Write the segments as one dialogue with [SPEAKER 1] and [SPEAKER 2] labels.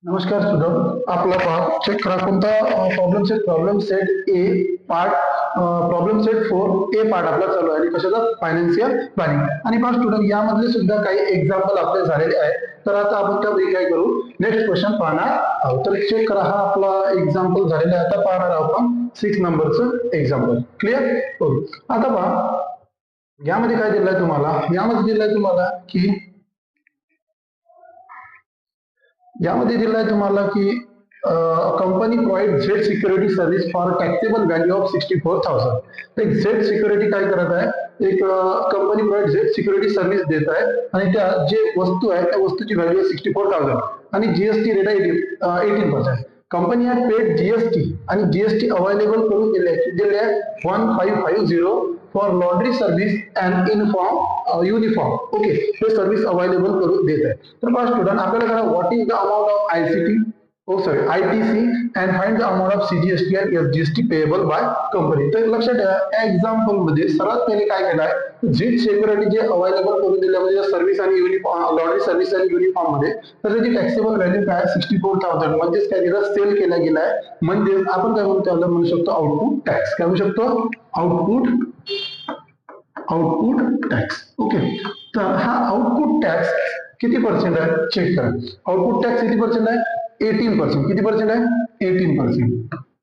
[SPEAKER 1] नमस्कार स्टुडंट, आपला part check करा कोणता प्रॉब्लेम सेट ए पार्ट प्रॉब्लेम सेट 4 ए पार्ट आपला चालू आहे आणि कशाचा फायनान्शियल प्लॅनिंग आणि पार्ट स्टुडंट यामधले सुद्धा काही एक्झाम्पल आपले झालेले आहेत. तर आता आपण त्यापैकी काय करू, नेक्स्ट क्वेश्चन पाहणार आहोत. तर चेक करा, हा आपला एक्झाम्पल झालेला आहे. आता पाहणार आहोत आपण 6 नंबरचं एक्झाम्पल. क्लिअर? आता पहा, यामध्ये काय दिलंय तुम्हाला, यामध्ये दिलाय तुम्हाला की company provide Z security service for taxable value of 64,000. तर झेड सिक्युरिटी काय करत आहे, एक company provide Z security service देत आहे आणि त्या जे वस्तू आहे त्या वस्तूची व्हॅल्यू आहे 64,000 आणि जीएसटी रेट आहे 18%. कंपनी हॅड पेड जीएसटी आणि जीएसटी अवेलेबल करून दिले आहे 1550 for laundry service and uniform. Okay, हे सर्व्हिस अवेलेबल करून देत आहे. तर पहा स्टुडंट, आपल्याला करा what is the amount of ITC and find the amount of CGST and SGST payable by company. तर लक्षात ठेवा, या एक्झाम्पल मध्ये सर्वात पहिले काय केलं आहे, झेड सिक्युरिटी जे अवेलेबल करून दिले म्हणजे सर्व्हिस आणि युनिफॉर्म, लॉन्ड्री सर्व्हिस आणि युनिफॉर्म मध्ये, तर त्याची टॅक्सेबल व्हॅल्यू काय 64,000 म्हणजेच काय केलं, सेल केला गेला आहे. म्हणजे आपण काय म्हणू शकतो आउटपुट टॅक्स. काय म्हणू शकतो, आउटपुट टॅक्स. ओके, तर हा आउटपुट टॅक्स किती पर्सेंट आहे चेक करा. आउटपुट टॅक्स किती पर्सेंट आहे, 18%. किती पर्सेंट आहे, 18%.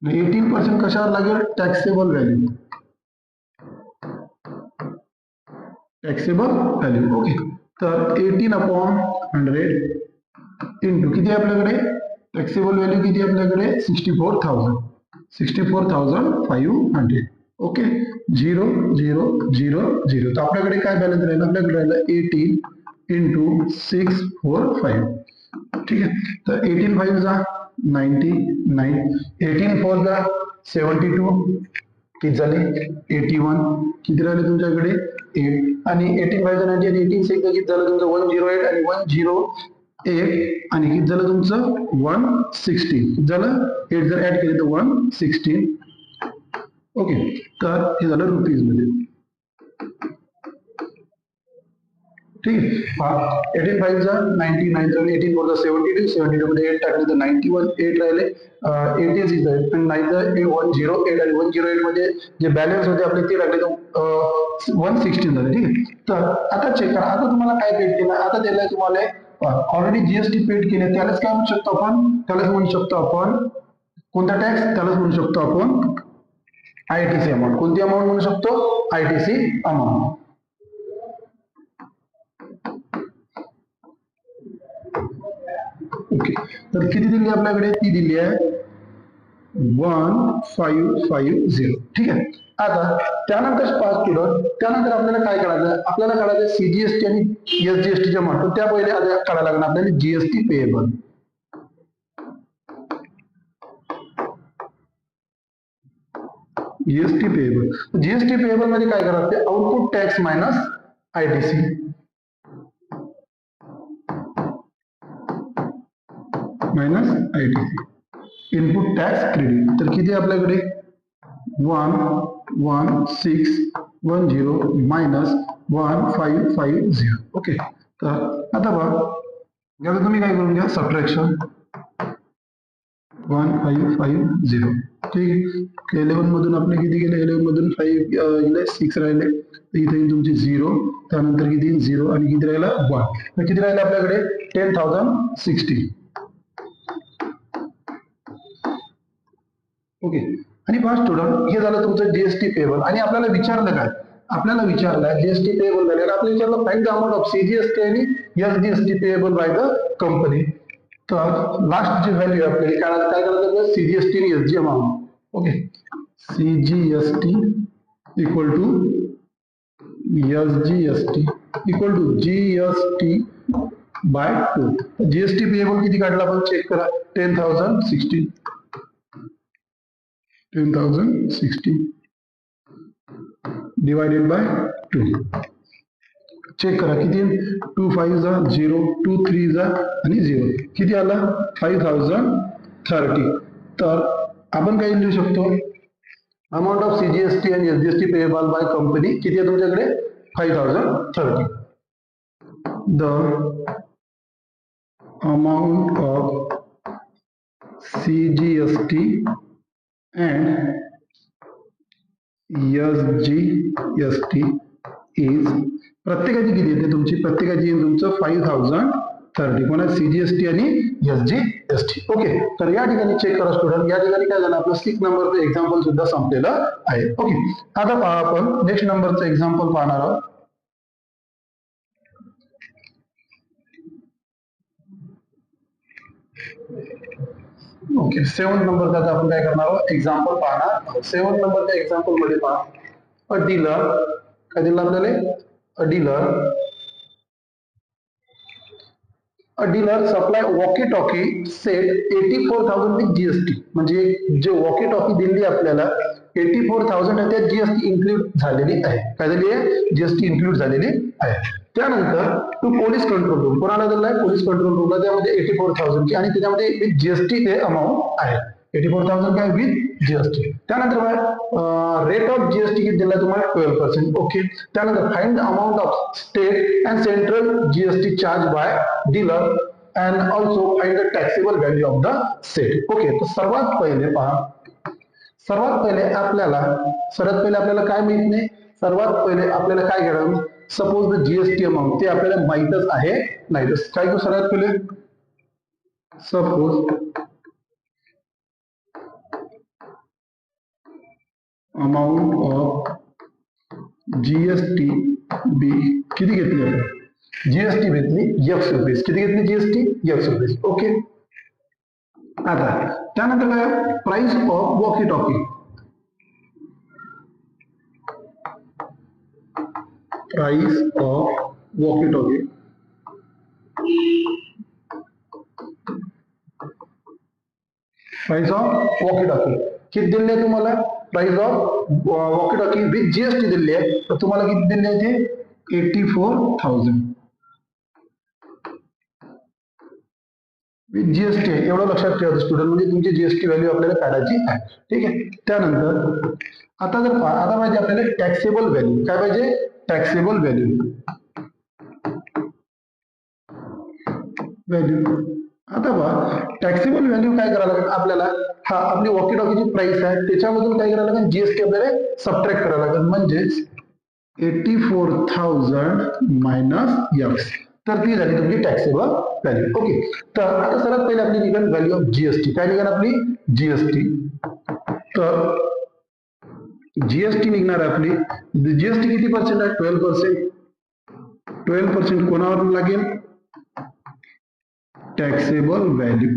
[SPEAKER 1] 18% कशावर लागेल, टॅक्सेबल व्हॅल्यू. ओके, तर 18/100 इंटू किती आपल्याकडे, टॅक्सेबल व्हॅल्यू किती आपल्याकडे 64,500. ओके, 0 0 0 0. तर आपल्याकडे काय बॅलन्स राहिला, आपल्याकडे राहिला 18 इंटू 645. ठीक आहे, तर 18 5 जा 99, 18 4 जा 72, किती झाले 81, किती राहिले तुमच्याकडे 8 आणि 18 5 जा 90 आणि 18 6 किती झालं तुमचं 108 आणि 108 आणि किती झालं तुमचं 116 झालं. 8 जर ऍड केले तर 116. ओके, तर हे झालं रुपीज मध्ये. ठीक आहे, 18 5 जा 99, 18 4 जा 72, 72 मध्ये 8 टाकले तर 91, 8 राहिले 86 राहिले पण 9 जा 108 आणि 108 मध्ये जे बॅलन्स होते आपले ते टाकले तर 116 झाले. ठीक आहे, तर आता चेक करा, आता तुम्हाला काय पेड केलं, आता दिलंय तुम्हाला ऑलरेडी जीएसटी पेड केले, त्यालाच काय म्हणू शकतो आपण, कोणता टॅक्स, त्यालाच म्हणू शकतो आपण ITC अमाऊंट. कोणती अमाऊंट म्हणू शकतो, ITC अमाऊंट. ओके, तर किती दिली आपल्याकडे, ती दिली आहे 1550. ठीक आहे, आता त्यानंतर पास केलं, त्यानंतर आपल्याला काय करायचं, आपल्याला काढायचं CGST आणि SGST च्या अमाऊंट. त्या पहिले काढायला लागणार आपल्याला जीएसटी पेएबल. जीएसटी पेएबल मध्ये काय करायचं, output tax minus ITC. Input tax credit. तर किती आपल्याकडे 11610 मायनस 1550. ओके, तर आता बघा, याला तुम्ही काय करून घ्या, सबट्रॅक्शन 1550. ठीक, 11 मधून आपले किती गेले, 11 मधून 5 गेले, 6 राहिले, इथे तुमची 0, त्यानंतर किती 0 आणि किती राहिला 1, तर किती राहिले आपल्याकडे 10,060. ओके, आणि फर्स्ट स्टुडंट, हे झालं तुमचं जीएसटी पेएबल. आणि आपल्याला विचारलं काय, जीएसटी पेएबल झाल्यावर आपल्याला विचारलं find the amount of CGST आणि SGST payable by the company. तर लास्ट जी व्हॅल्यू आपल्याला काय करायचं, CGST आणि SG amount. Okay, CGST equal to SGST equal to GST by 2. GST payable किती काढला आपण चेक करा, 10,060 डिवायडेड बाय 2. चेक करा किती, 2 5 जा 0, 2 3 जा आणि 0, किती आला 5030. तर आपण काय लिहू शकतो, अमाउंट ऑफ CGST आणि SGST पेएबल बाय कंपनी किती आहे तुमच्याकडे 5030. The amount of CGST and SGST is प्रत्येकाची किती येते तुमची प्रत्येकाची तुमचं 5030 कोणा CGST आणि SGST ओके तर या ठिकाणी चेक करा स्टुडंट या ठिकाणी काय झालं आपलं 6 नंबरचं एक्झाम्पल सुद्धा संपलेलं आहे ओके आता पहा आपण नेक्स्ट नंबरचं एक्झाम्पल पाहणार आहोत ओके 7 नंबरचा आता आपण काय करणार आहोत एक्झाम्पल पाहणार 7 नंबरच्या एक्झाम्पल मध्ये पहा अ डीलर काय दिलं आपल्याला अ dealer supply walkie talkie set 84,000 with GST म्हणजे जे वॉकी टॉकी दिली आपल्याला 84,000 आहे त्यात GST इन्क्लूड झालेली आहे काय झाली आहे GST इन्क्लूड झालेली आहे त्यानंतर टू पोलीस कंट्रोल रूम कोणाला दिलाय पोलीस कंट्रोल रूमला त्यामध्ये 84,000 ची आणि त्याच्यामध्ये विथ GST ते अमाऊंट आहे 84,000 काय विथ GST त्यानंतर रेट ऑफ GST किती दिला तुम्हाला 12% ओके त्यानंतर find the amount of state and central GST charge by dealer and also find the taxable value of the set okay तर सर्वात पहिले आपल्याला काय माहित नाही सर्वात पहिले आपल्याला काय करावं सपोज द GST अमाउंट ते आपल्याला माहितच आहे नाही तर काय करू सर्वात पहिले सपोज अमाउंट ऑफ GST बी किती घेतली आपण GST घेतली X रुपीज किती घेतली GST X रुपीज ओके आता त्यानंतर काय price of walkie talkie price of walkie talkie किती दिले तुम्हाला price of walkie talkie with GST दिली आहे तर तुम्हाला किती दिले ते 84,000 विथ GST एवढं लक्षात ठेवा स्टुडंट म्हणजे तुमची GST व्हॅल्यू आपल्याला काढायची आहे ठीक आहे त्यानंतर आता पाहिजे आपल्याला टॅक्सेबल व्हॅल्यू काय पाहिजे टॅक्सेबल व्हॅल्यू आता पहा टॅक्सेबल व्हॅल्यू काय करायला लागेल आपल्याला हा आपली वॉकी टॉकीची प्राइस आहे त्याच्यामधून काय करायला लागेल GST आपल्याला सबट्रॅक्ट करायला लागेल म्हणजेच 84,000 मायनस X तर ती झाली तुमची टॅक्सेबल व्हॅल्यू ओके तर आता सर्वात पहिले आपली निघेल व्हॅल्यू ऑफ GST काय निघेल आपली GST तर GST निघणार आपली GST किती पर्सेंट आहे 12% कोणावर लागेल टॅक्सेबल व्हॅल्यू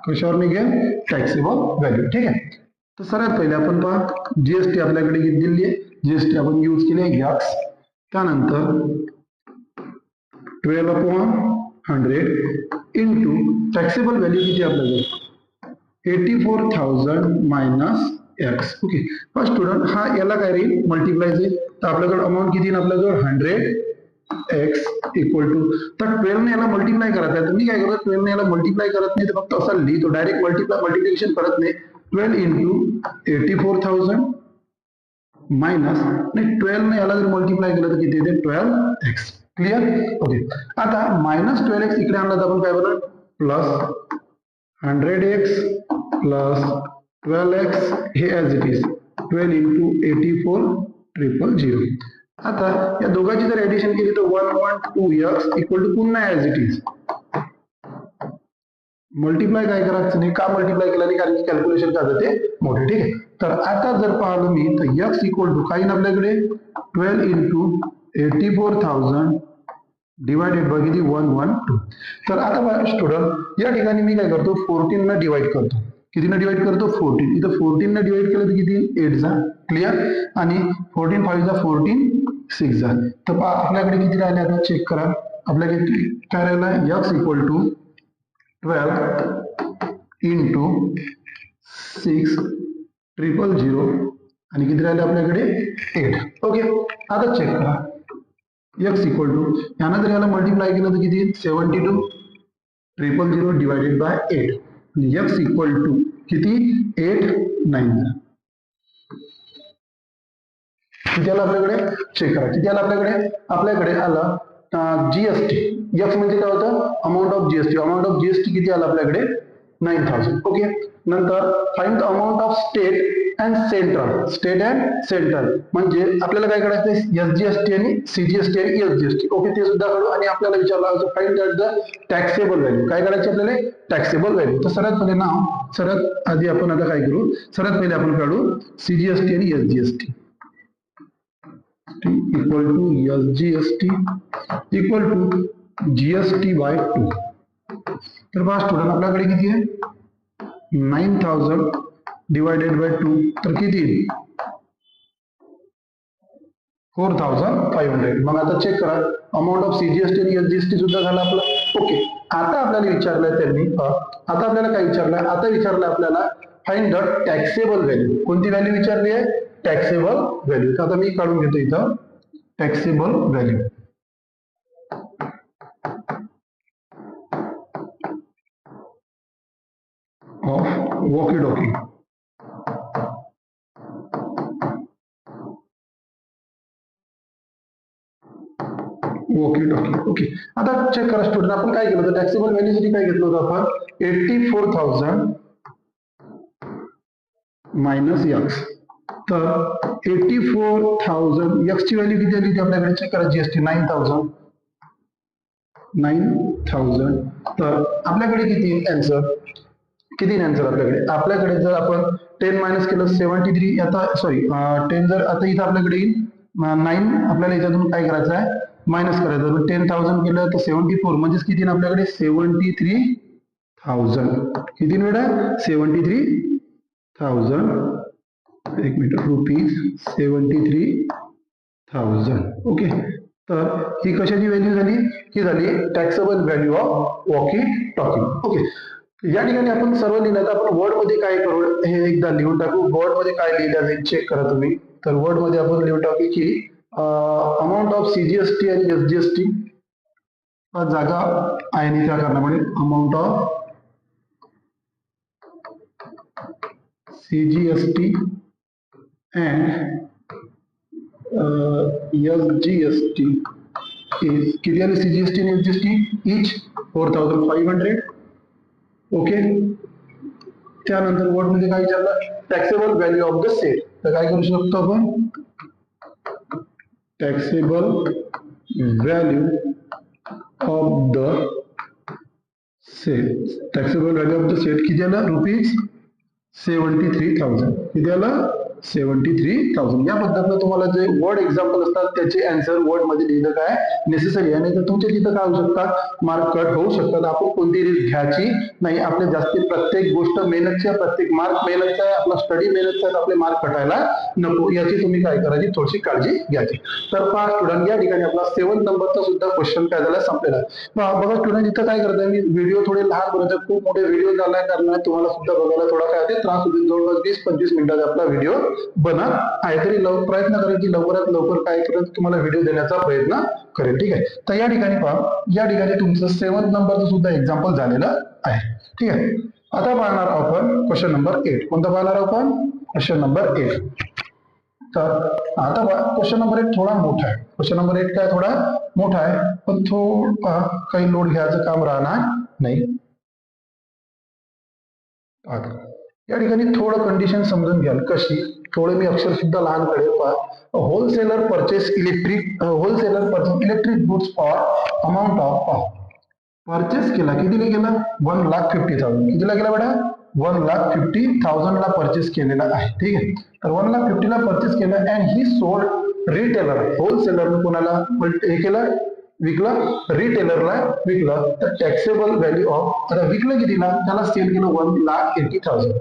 [SPEAKER 1] कशावर निघेल टॅक्सेबल व्हॅल्यू ठीक आहे तर सर्वात पहिले आपण पहा GST आपल्याकडे किती दिली आहे GST आपण यूज केली आहे X त्यानंतर 12/100 इंटू टॅक्सेबल व्हॅल्यू किती आपल्याकडे 84,000 minus X okay first student हा याला काय राहील मल्टिप्लाय जाईल तर आपल्याकडे अमाऊंट किती आपल्याजवळ 100x इक्वल टू तर 12 ने याला मल्टिप्लाय करायचं आहे तुम्ही काय करता 12 ने याला मल्टिप्लाय करत नाही तर फक्त असा लिहितो डायरेक्ट मल्टिप्लिकेशन करत नाही 12 इंटू 84,000 मायनस नाही 12 ने याला जर मल्टिप्लाय केलं तर किती येते 12x क्लिअर ओके आता मायनस 12x इकडे आणला तर आपण काय बनवणार प्लस 100x प्लस 12x हे ॲज इट इज 12 इंटू 84,000 आता या दोघांची जर ऍडिशन केली तर 112x इक्वल टू पुन्हा ॲज इट इज मल्टिप्लाय काय करायचं नाही का मल्टिप्लाय केलं नाही कारण की कॅल्क्युलेशन काय जाते मोठे ठीक आहे तर आता जर पाहिलं मी तर x इक्वल टू काही ना आपल्याकडे 12 इंटू 84,000 डिवायडेड बाय किती 112 तर आता स्टुडंट या ठिकाणी मी काय करतो 14 न डिवाइड करतो किती न डिवाइड करतो 14 इथं 14 न डिवाइड केलं तर किती 8 जा क्लिअर आणि 14 5 जा 14 6 जा तर आपल्याकडे किती राहिले आता चेक करा आपल्याकडे काय राहिला x इक्वल टू 12 इंटू 6,000 आणि किती राहिले आपल्याकडे 8 ओके आता चेक करा x इक्वल टू यानं जर याला मल्टिप्लाय केलं तर किती 72,000 divided by 8 x equal to किती 8 9 किती आला आपल्याकडे चेक करा किती आला आपल्याकडे आला GST x म्हणजे काय होतं अमाऊंट ऑफ GST किती आला आपल्याकडे 9,000. ओके, नंतर find the amount of state and central. State and central म्हणजे आपल्याला काय करायचं आहे, SGST आणि CGST आणि SGST. ओके, ते सुद्धा काढू. आणि आपल्याला विचारलं फाइंड द टॅक्सेबल व्हॅल्यू. काय करायचे आपल्याला, टॅक्सेबल व्हॅल्यू. तर सर्वात पहिले सर्वात आधी आपण आता काय करू, सर्वात पहिले आपण काढू CGST आणि SGST. Equal to SGST equal to GST by 2. तर पहा स्टुडंट, आपल्याकडे किती आहे, 9,000 डिवायडेड बाय 2, तर किती, 4,500. मग आता चेक करा, अमाऊंट ऑफ CGST आणि SGST सुद्धा झाला आपला. ओके, आता आपल्याला विचारलंय त्यांनी, आता आपल्याला काय विचारलंय, आता विचारलंय आपल्याला फाइंड द टॅक्सेबल व्हॅल्यू. कोणती व्हॅल्यू विचारली आहे, टॅक्सेबल व्हॅल्यू. तर आता मी काढून घेतो इथं taxable value of walkie talkie. Walkie talkie. Okay, आता चेक करा स्टुडंट, आपण काय केलं होतं, टॅक्सेबल व्हॅल्यू साठी काय घेतलं होतं आपण, 84,000 मायनस एक्स. तर 84,000 एक्स ची व्हॅल्यू किती आली ती आपल्याकडे चेक करा, GST 9,000. तर आपल्याकडे किती आन्सर, किती आन्सर आपल्याकडे जर आपण 10 मायनस केलं 73. आता सॉरी 10 जर आता इथं आपल्याकडे येईल 9, आपल्याला याच्यातून काय करायचं आहे, मायनस करायचं. 10,000 केलं तर 74 म्हणजेच किती ना आपल्याकडे 73,000. किती मिळा, 73,000. एक मिनिट, रुपीज 73,000. ओके, तर ही कशाची व्हॅल्यू झाली, ही झाली taxable value of walkie talkie. Okay, या ठिकाणी आपण सर्व लिहिलं, तर आपण वर्ड मध्ये काय करू, हे एकदा लिहून टाकू. वर्ड मध्ये काय लिहिलं जाईल चेक करा तुम्ही. तर वर्ड मध्ये आपण लिहून टाकू की अमाऊंट ऑफ CGST आणि SGST जागा आहे आणि त्या कारणामुळे amount of CGST and SGST is किती आले, CGST आणि SGST each 4,500. ओके, त्यानंतर वर्ड मध्ये काय विचारलं, taxable value of the set. तर काय करू शकतो आपण, taxable value of the set. Taxable value of the set किती आलं, रुपीज 73,000. किती आलं, 73,000. या पद्धतीने तुम्हाला जे वर्ड एक्झाम्पल असतात त्याचे आन्सर वर्ड मध्ये लिहिलं काय नेसेसरी आहे. नाही तर तुमच्या तिथं काय होऊ शकतात, मार्क कट होऊ शकतात. आपण कोणती रिस्क घ्यायची नाही. आपल्या जास्ती प्रत्येक गोष्ट मेहनतच्या, प्रत्येक मार्क मेहनतचा आहे, आपला स्टडी मेहनतचा आहे, आपले मार्क कटायला नको, याची तुम्ही काय करायची, थोडीशी काळजी घ्यायची. तर पहा स्टुडंट, या ठिकाणी आपला 7 नंबरचा सुद्धा क्वेश्चन काय झाला, संपलेला आहे. बघा स्टुडंट, इथं काय करताय, मी व्हिडिओ थोडे लहान बनवतो, खूप मोठे व्हिडिओ झालाय कारण तुम्हाला सुद्धा बघायला थोडा काय त्रास होतो. जवळपास 20-25 मिनिटाचा आपला व्हिडिओ बनत आहे. तरी प्रयत्न करेल की लवकरात लवकर काय करेल, तुम्हाला व्हिडिओ देण्याचा प्रयत्न करेल. ठीक आहे, तर या ठिकाणी पहा, या ठिकाणी तुमचं 7 नंबरचं सुद्धा एक्झाम्पल झालेलं आहे. ठीक आहे, आता पाहणार आपण क्वेश्चन नंबर 8. कोणता पाहणार आपण, क्वेश्चन नंबर 8. तर आता क्वेश्चन नंबर 8 थोडा मोठा आहे. क्वेश्चन नंबर 8 काय थोडा मोठा आहे, पण थोडा काही लोड घ्यायचं काम राहणार नाही. या ठिकाणी थोडं कंडिशन समजून घ्याल कशी, थोडे मी अक्षर सुद्धा लहान करेल. पहा, wholesaler purchase electric goods for amount of, purchase केला, कितीला केला, 1,50,000. कितीला केला बेटा, 1,50,000 ला परचेस केलेला आहे. ठीक आहे, तर 1,50,000 ला परचेस केलं and he sold retailer, wholesaler कोणाला हे केलं, विकला, रिटेलरला विकलं. तर टॅक्सेबल व्हॅल्यू ऑफ, आता विकलं कितीला, त्याला सेल केलं 1,80,000.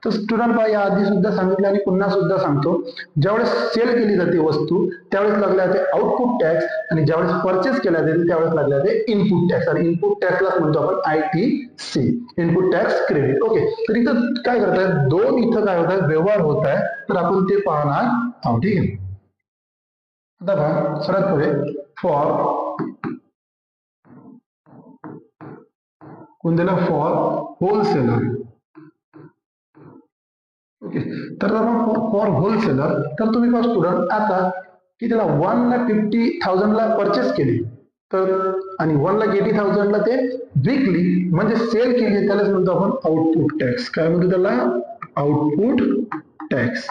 [SPEAKER 1] तर स्टुडंट पहा, या आधी सुद्धा सांगितलं आणि पुन्हा सुद्धा सांगतो, ज्यावेळेस सेल केली जाते वस्तू त्यावेळेस लागले जाते आउटपुट टॅक्स, आणि ज्यावेळेस परचेस केल्या जाते त्यावेळेस लागले जाते इनपुट टॅक्स. आणि इनपुट टॅक्सला म्हणतो आपण ITC, input tax credit. Okay, तर इथं काय करताय, दोन इथं काय होत आहे, व्यवहार होत आहे, तर आपण ते पाहणार आहोत. ठीक आहे, आता पहा सर्वात पुढे, फॉर कोण दिला, फॉर होलसेलर. ओके, तर फॉर होलसेलर, तर तुम्ही पहा स्टुडंट, आता कितीला, 1,50,000 ला परचेस केली, तर आणि 1,80,000 ला ते विकली म्हणजे सेल केली, त्यालाच म्हणतो आपण आउटपुट टॅक्स. काय म्हणतो त्याला? Output tax.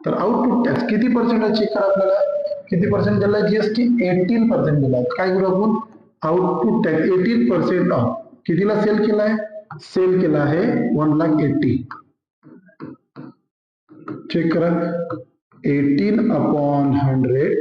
[SPEAKER 1] तर आउटपुट टॅक्स किती पर्सेंट चेक करा आपल्याला, किती पर्सेंट दिला जीएसटी? 18% दिला. काय करू आपण? आउटपुट टॅक्स 18% ऑफ कितीला सेल केलाय? सेल केला आहे 1,80,000. चेक करा, 18/100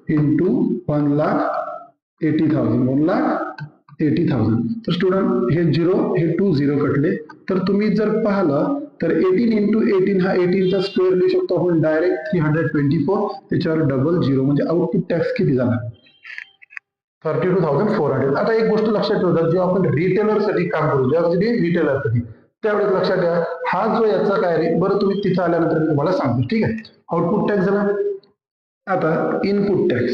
[SPEAKER 1] into 1,80,000, 1,80,000. तर स्टुडंट हे 0 हे 2 0 कटले. तर तुम्ही जर पाहिलं तर 18 into 18 हा 18 चा स्क्वेअर लिहू शकतो आपण डायरेक्ट 324, त्याच्यावर डबल 0 म्हणजे आउटपुट टॅक्स किती झाला? 32,400. आता एक गोष्ट लक्षात ठेवतात, जेव्हा आपण रिटेलर साठी काम करू, जेव्हा रिटेलर साठी, त्यावेळेस लक्षात ठेवा हा जो याचा काय रे, बरं तुम्ही तिथं आल्यानंतर मी तुम्हाला सांगतो. ठीक आहे, आउटपुट टॅक्स झाला. आता input tax,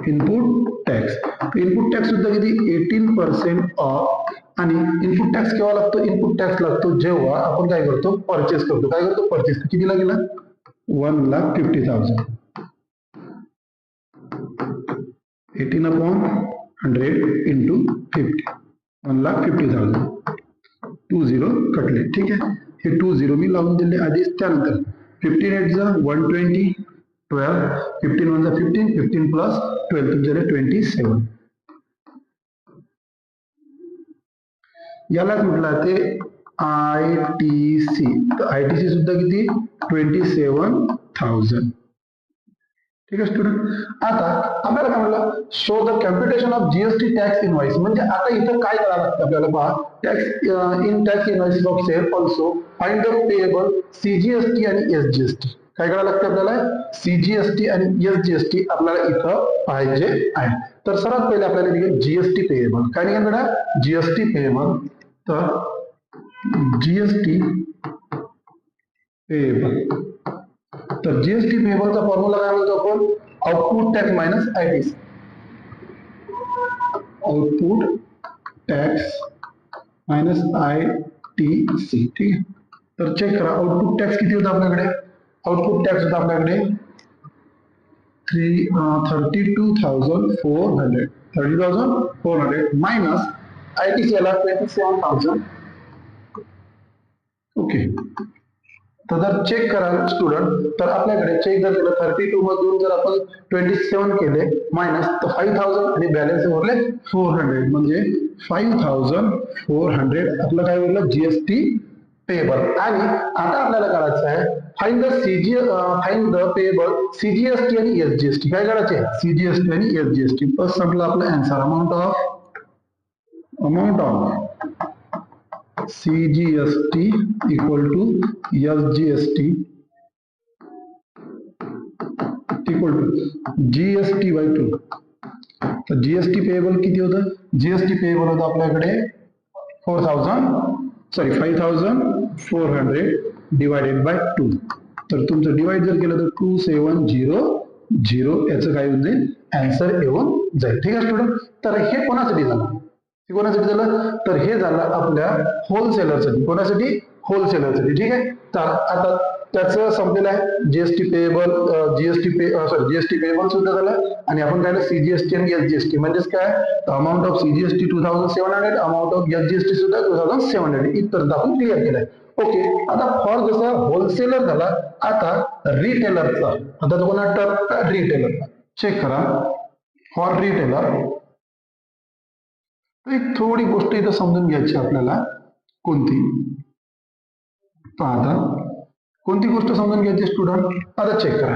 [SPEAKER 1] input tax, input tax सुद्धा किती? 18% ऑफ. आणि इनपुट टॅक्स केव्हा लागतो? इनपुट टॅक्स लागतो जेव्हा आपण काय करतो? परचेस करतो. काय करतो? परचेस. कितीला गेला? 1,50,000. 18/100 into 50, 1,50,000. 2 0 कटले. ठीक आहे, हे 2 0 मी लावून दिले आधीच. त्यानंतर 15 8 जा 120, 12, 15 1 जा 15, 15 प्लस 12 तुमच्याकडे 27. यालाच म्हटलं ते ITC. तर ITC सुद्धा किती? 27,000. ठीक आहे स्टुडंट. आता आपल्याला काय म्हणलं? Show the computation of GST tax invoice. म्हणजे आता इथं काय करावं लागतं आपल्याला? पहा, tax in tax invoice of sale also find the payable CGST आणि एसजीएसटी. काय करावं लागतं आपल्याला? सीजीएसटी आणि एसजीएसटी आपल्याला इथं पाहिजे आहे. तर सर्वात पहिले आपल्याला निघेल जीएसटी पेएबल. काय निघेल बेटा? GST payable. तर जीएसटी पेएबल, तर जीएसटी पेएबलचा फॉर्म्युला काय म्हणतो आपण? Output tax minus ITC. Output tax minus ITC. ठीक आहे, तर चेक करा आउटपुट टॅक्स किती होता आपल्याकडे? आउटपुट टॅक्स होता आपल्याकडे 32,400, 30,400 मायनस आयटीसी आला 27,000. ओके, तर जर चेक कराल स्टुडंट, तर आपल्याकडे चेक जर केलं 32 मधून जर आपण 27 केले मायनस, तर 5,000 आणि बॅलन्स उरले 400, म्हणजे 5,400 आपलं काय उरलं? GST payable. आणि आता आपल्याला करायचं आहे फाइंड द पेएबल सीजीएसटी आणि एसजीएसटी. काय करायचे? सीजीएसटी आणि एसजीएसटी. बस संपलं आपलं answer. Amount of CGST equal to SGST equal to GST by 2. तर जीएसटी पेएबल किती होतं? जीएसटी पेएबल होतं आपल्याकडे 5,400 डिवायडेड बाय 2. तर तुमचं डिवाइड जर केलं तर 2700 याचं काय होऊन जाईल? आन्सर येऊन जाईल. ठीक आहे स्टुडंट. तर हे कोणासाठी झालं? कोणासाठी झालं? तर हे झालं आपल्या होलसेलरसाठी. कोणासाठी? होलसेलरसाठी. ठीक आहे, तर आता त्याचं संपलेलं आहे जीएसटी पेएबल, जीएसटी पेएबल सुद्धा झालं. आणि आपण काय सीजीएसटी आणि एसजीएसटी म्हणजेच काय? Amount of CGST 2,700, amount of SGST सुद्धा 2,700 इथपर्यंत आपण क्लिअर केलंय. ओके, आता फॉर जसं होलसेलर झाला, आता रिटेलरचा. आता तो कोणा टर्म? रिटेलर. चेक करा फॉर रिटेलर. एक थोडी गोष्ट इथं समजून घ्यायची आपल्याला. कोणती? आता कोणती गोष्ट समजून घ्यायची स्टुडंट? आता चेक करा.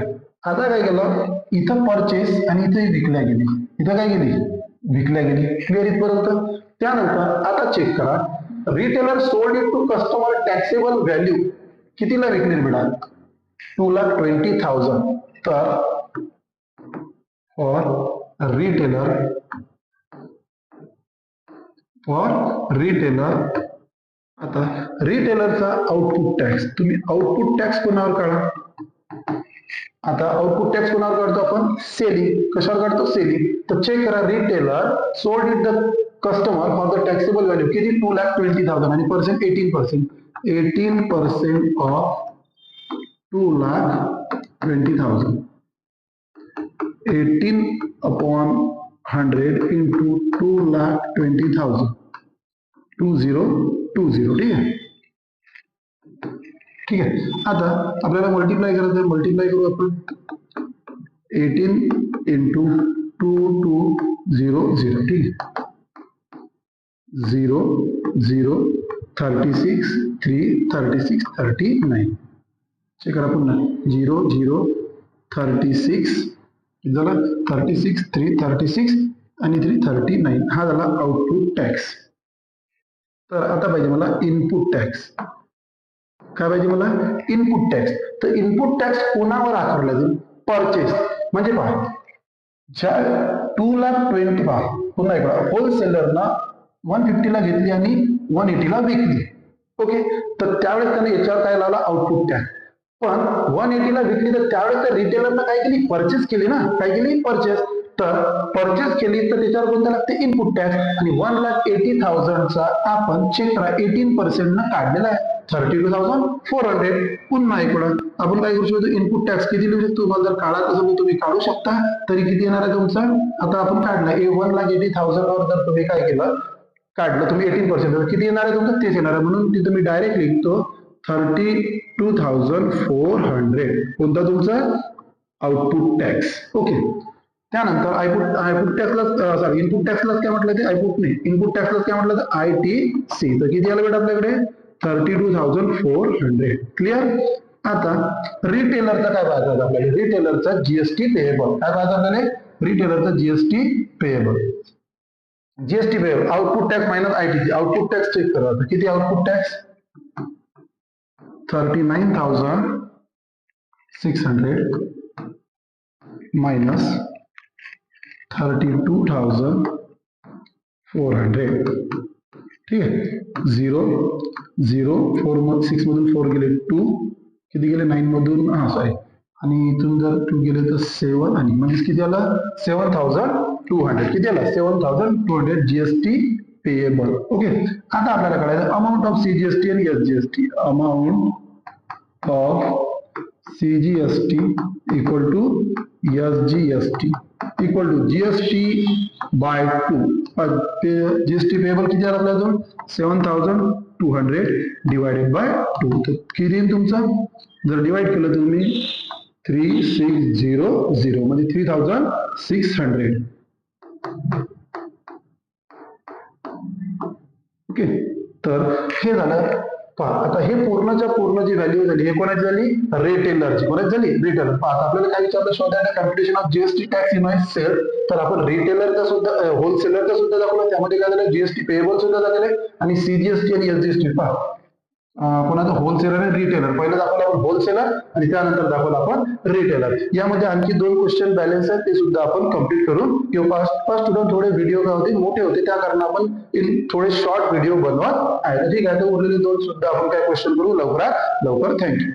[SPEAKER 1] आता काय केलं? इथं परचेस आणि इथं विकल्या गेली. इथं काय गेली? विकल्या गेली. क्लिअर इथपर्यंत? त्यानंतर आता चेक करा, retailer sold it to customer taxable value. कितीला विकली बेटा? 2,20,000. तर फॉर रिटेलर, आता रिटेलरचा आउटपुट टॅक्स, तुम्ही आउटपुट टॅक्स कोणावर काढा? आता आउटपुट टॅक्स कोणावर काढतो आपण? सेलिंग. कशावर काढतो? सेलिंग. तर चेक करा, retailer sold it the customer for the taxable value किती? 2,20,000 आणि पर्सेंट 18%. 18% ऑफ 2,20,000. 18/100 100 इंटू 2,20,000 2020 ठीक आहे. ठीक आहे, आता आपल्याला मल्टिप्लाय करायचं आहे. मल्टिप्लाय करू आपण 18 इंटू 2200 ठीक आहे. 0 0 36 3 36 39 चेक करा पुन्हा 0 0 36 झाला 36 3 36 आणि 3 39 हा झाला आउटपुट टॅक्स. तर आता पाहिजे मला इनपुट टॅक्स. काय पाहिजे मला इनपुट टॅक्स. तर इनपुट टॅक्स कोणावर आकारला जाईल परचेस म्हणजे पहा ज्या 2,20,000 पहा पुन्हा एकदा होलसेलरना 150 ला घेतली आणि 180 ला विकली. ओके, तर त्यावेळेस त्याने याच्यावर काय लावला आउटपुट टॅक्स. पण 180 ला विकली तर त्यावेळेस त्या रिटेलरनं काय केली परचेस केली ना, काय केली परचेस. तर परचेस केली तर त्याच्यावर कोणतं लागते इनपुट टॅक्स आणि 1,80,000 चा आपण चेक करा 18% न काढलेला आहे 32,400. पुन्हा इकडं आपण काय करू शकतो इनपुट टॅक्स किती लिहू शकतो. तुम्हाला जर काढायचं असेल तर तुम्ही काढू शकता. तरी किती येणार आहे तुमचं. आता आपण काढलं 1,80,000 वर जर तुम्ही काय केलं काढलं तुम्ही 18% किती येणार आहे तुमचं तेच येणार आहे. म्हणून तिथं मी डायरेक्ट लिहितो 32,400 कोणता तुमचा आउटपुट टॅक्स. ओके, त्यानंतर आयपुट टॅक्सला सॉरी इनपुट टॅक्सला काय म्हटलं ते आयपुट नाही इनपुट टॅक्सला काय म्हटलं तर ITC. तर किती आलं बेटा आपल्याकडे 32,400. क्लिअर. आता रिटेलरचा काय पाहायचं आपल्याला रिटेलरचा जीएसटी पेएबल काय पाहायचं आपल्याला रिटेलरचा GST payable. GST payable output tax minus ITC. Output tax check करा किती आउटपुट टॅक्स 39,600 मायनस 32,400 ठीक आहे. 0 0 4 6 मधून 4 गेले 2 किती गेले 9 मधून सॉरी आणि इथून जर 2 गेले तर 7 आणि म्हणजे किती आलं 7,200 किती आलं 7,200 जीएसटी पेएबल. ओके, आता आपल्याला कळायचं अमाऊंट ऑफ CGST आणि SGST. Amount of CGST equal to SGST equal to GST by 2. GST payable किती आला आपल्याला 7,200 डिवायडेड बाय 2. तर किती येईल तुमचा जर डिवाइड केलं तुम्ही 3600 म्हणजे 3,600. ओके, तर हे झालं. पहा आता हे पूर्णच्या पूर्ण जी व्हॅल्यू झाली हे कोणाची झाली रिटेलरची. कोणाची झाली रिटेलर. पहा आपल्याला काय विचारलं शोधायला computation of GST tax invoice sale. तर आपण रिटेलरचा सुद्धा होलसेलरचा सुद्धा दाखवलं त्यामध्ये काय झालं जीएसटी पेएबल सुद्धा दाखवले आणि CGST आणि SGST. पहा कोणाचा होलसेलर आणि रिटेलर पहिलं दाखवलं आपण होलसेलर आणि त्यानंतर दाखवलं आपण रिटेलर. यामध्ये आणखी 2 क्वेश्चन बॅलन्स आहेत ते सुद्धा आपण कंप्लीट करून किंवा फर्स्ट स्टुडंट थोडे व्हिडिओ काय होते मोठे होते त्या कारण आपण थोडे शॉर्ट व्हिडिओ बनवत आहे. ठीक आहे, तर उरलेले 2 सुद्धा आपण काय क्वेश्चन करू लवकरात लवकर. थँक्यू.